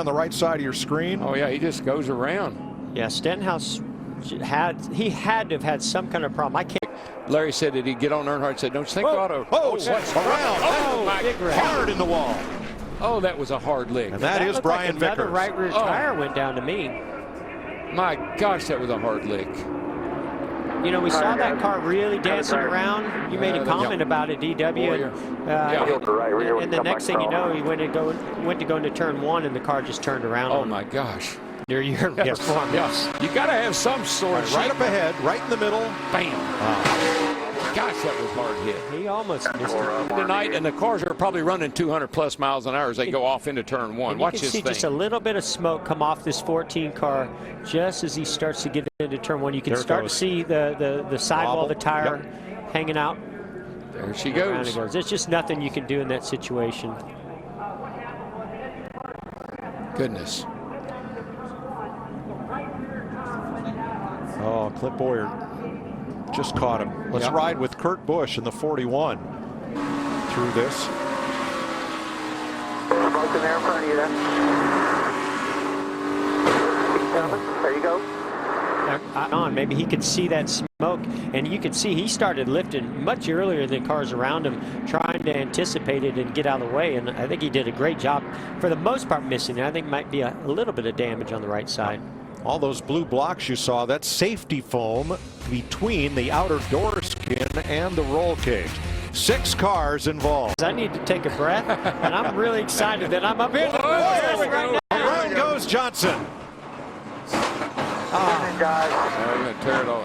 on the right side of your screen. Oh, yeah, he just goes around. Yeah, Stenhouse had to have had some kind of problem. I can't. Larry said that he'd get on Earnhardt and said, don't you think auto? Oh, what's around? Oh, hard in the wall. Oh, that was a hard lick. And that is Brian like another Vickers. right rear tire went down to me. My gosh, that was a hard lick. You know, we saw that car really dancing around. You made a comment about it, DW. And the next thing you know, he went to go into turn 1, and the car just turned around. Oh my gosh! Your performance. Yes. You got to have some sort of right up ahead, right in the middle. Bam! Gosh, that was hard hit. He almost missed it tonight, and the cars are probably running 200+ miles an hour as they go off into turn 1. Watch this thing. You can see just a little bit of smoke come off this 14 car just as he starts to get into turn 1. You can start to see the sidewall of the tire hanging out. There she goes. There's just nothing you can do in that situation. Goodness. Oh, Clint Boyer just caught him. Let's ride with Kurt Busch in the 41 through this. Smoke in there in front of you then. There you go. Maybe he could see that smoke, and you could see he started lifting much earlier than cars around him, trying to anticipate it and get out of the way. And I think he did a great job, for the most part, missing it. I think might be a little bit of damage on the right side. All those blue blocks you saw, that's safety foam between the outer door skin and the roll cage. 6 cars involved. I need to take a breath, and I'm really excited that I'm up in. Around goes Johnson. Tear it all.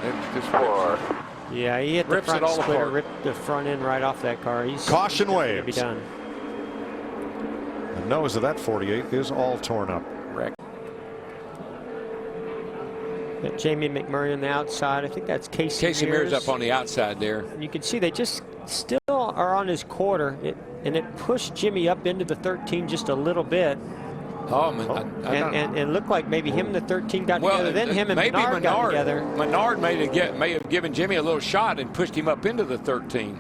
Yeah, he hit the front splitter, ripped the front end right off that car. He's caution waves. Be done. The nose of that 48 is all torn up. Got Jamie McMurray on the outside. I think that's Casey Mears up on the outside there. And you can see they just still are on his quarter, and it pushed Jimmy up into the 13 just a little bit. Oh, man. And looked like maybe him and the 13 got together. Then him and Menard got together. Menard may have given Jimmy a little shot and pushed him up into the 13.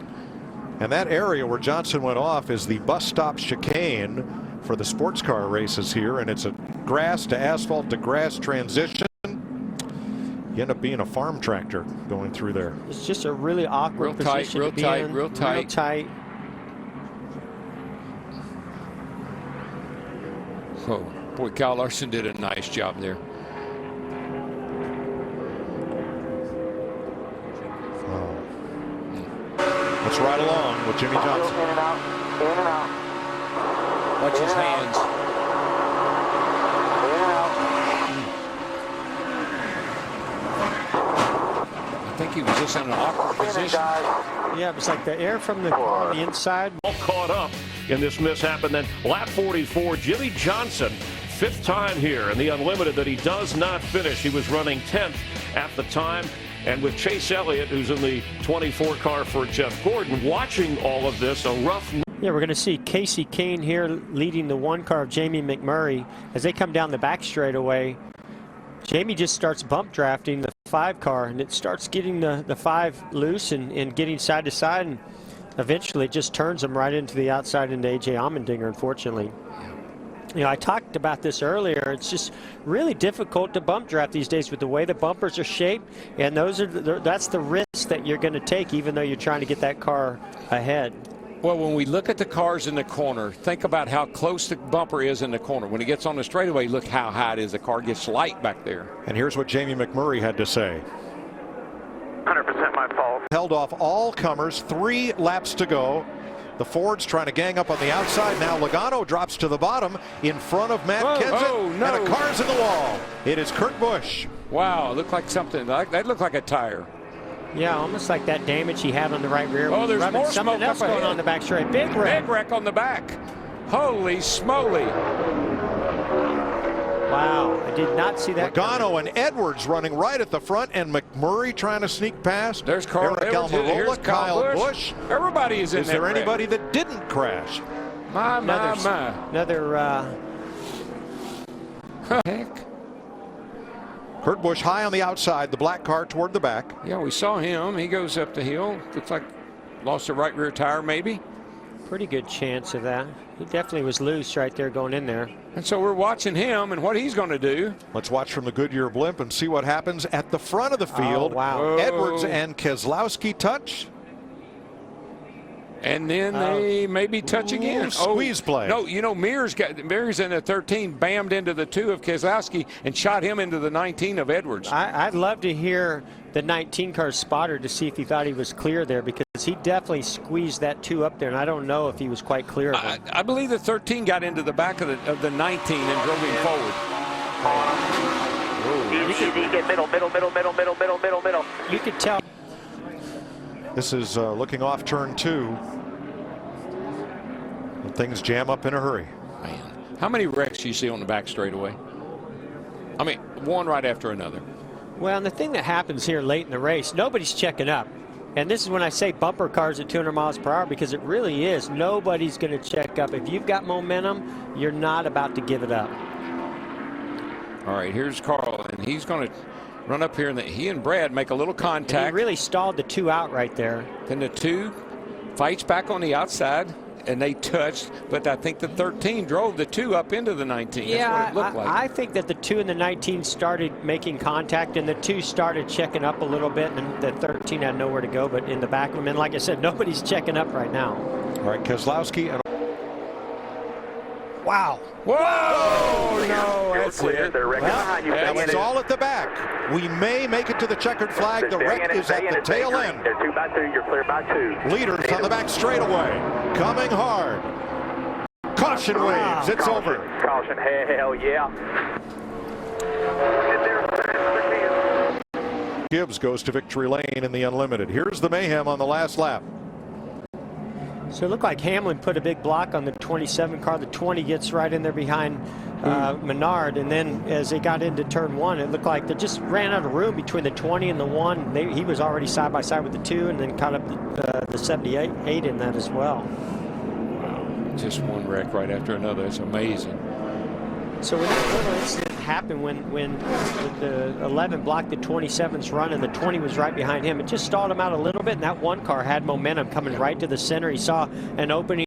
And that area where Johnson went off is the bus stop chicane for the sports car races here, and it's a grass to asphalt to grass transition. You end up being a farm tractor going through there. It's just a really awkward position to be in. Real tight. Oh, boy, Kyle Larson did a nice job there. Let's ride along with Jimmy Johnson. In and out. In and out. Watch his hands. I think he was just in an awkward position. Yeah, it was like the air from the car on the inside. All caught up in this mishap. And then lap 44, Jimmy Johnson, 5th time here in the Unlimited that he does not finish. He was running 10th at the time. And with Chase Elliott, who's in the 24 car for Jeff Gordon, watching all of this, a rough. Yeah, we're going to see Casey Kane here leading the 1 car of Jamie McMurray. As they come down the back straightaway, Jamie just starts bump drafting the 5 car, and it starts getting the 5 loose and getting side to side, and eventually it just turns them right into the outside into A.J. Allmendinger, unfortunately. You know, I talked about this earlier. It's just really difficult to bump draft these days with the way the bumpers are shaped, and that's the risk that you're going to take, even though you're trying to get that car ahead. Well, when we look at the cars in the corner, think about how close the bumper is in the corner. When it gets on the straightaway, look how high it is. The car gets light back there. And here's what Jamie McMurray had to say. 100% my fault. Held off all comers, 3 laps to go. The Ford's trying to gang up on the outside. Now Logano drops to the bottom in front of Matt Kenseth. And a car's in the wall. It is Kurt Busch. Wow, it looked like something. That looked like a tire. Yeah, almost like that damage he had on the right rear. Oh, there's more something else going on the back straight. Big wreck. Big wreck on the back. Holy smoly. Wow, I did not see that. Logano and Edwards running right at the front, and McMurray trying to sneak past. There's Carl Eric Edwards. Almirola, Kyle Busch. Everybody is in there. Is there anybody that didn't crash? Another heck. Kurt Busch high on the outside, the black car toward the back. Yeah, we saw him. He goes up the hill. Looks like lost the right rear tire, maybe. Pretty good chance of that. He definitely was loose right there going in there. And so we're watching him and what he's going to do. Let's watch from the Goodyear blimp and see what happens at the front of the field. Oh, wow. Edwards and Keselowski touch. And then they maybe touch again. Squeeze play. No, you know, Mears in the 13 bammed into the 2 of Keselowski and shot him into the 19 of Edwards. I'd love to hear the 19 car spotter to see if he thought he was clear there, because he definitely squeezed that 2 up there, and I don't know if he was quite clear of him. I believe the 13 got into the back of the 19 and drove him forward. Easy, get middle. You could tell. This is looking off turn 2. And things jam up in a hurry. Man, how many wrecks do you see on the back straightaway? I mean, one right after another. Well, and the thing that happens here late in the race, nobody's checking up. And this is when I say bumper cars at 200 miles per hour, because it really is. Nobody's going to check up. If you've got momentum, you're not about to give it up. All right, here's Carl, and he's going to run up here, and he and Brad make a little contact. And he really stalled the 2 out right there. Then the 2 fights back on the outside, and they touched, but I think the 13 drove the 2 up into the 19. Yeah, that's what it looked like. I think that the 2 and the 19 started making contact, and the 2 started checking up a little bit, and the 13 had nowhere to go but in the back of him. And like I said, nobody's checking up right now. All right, Keselowski. And wow. Whoa! No, that's Clear. it. They're wrecking behind you. that was all at the back. We may make it to the checkered flag. The wreck is at the tail end. They're 2 by 2. You're clear by 2. Leaders on the back straightaway. Coming hard. Caution waves. It's over. Caution. Hell yeah. Gibbs goes to victory lane in the Unlimited. Here's the mayhem on the last lap. So it looked like Hamlin put a big block on the 27 car. The 20 gets right in there behind Menard. And then as they got into turn 1, it looked like they just ran out of room between the 20 and the 1. He was already side by side with the 2, and then caught up the 78 in that as well. Wow. Just one wreck right after another. It's amazing. So when that little incident happened, when the 11 blocked the 27's run and the 20 was right behind him, it just stalled him out a little bit, and that 1 car had momentum coming right to the center. He saw an opening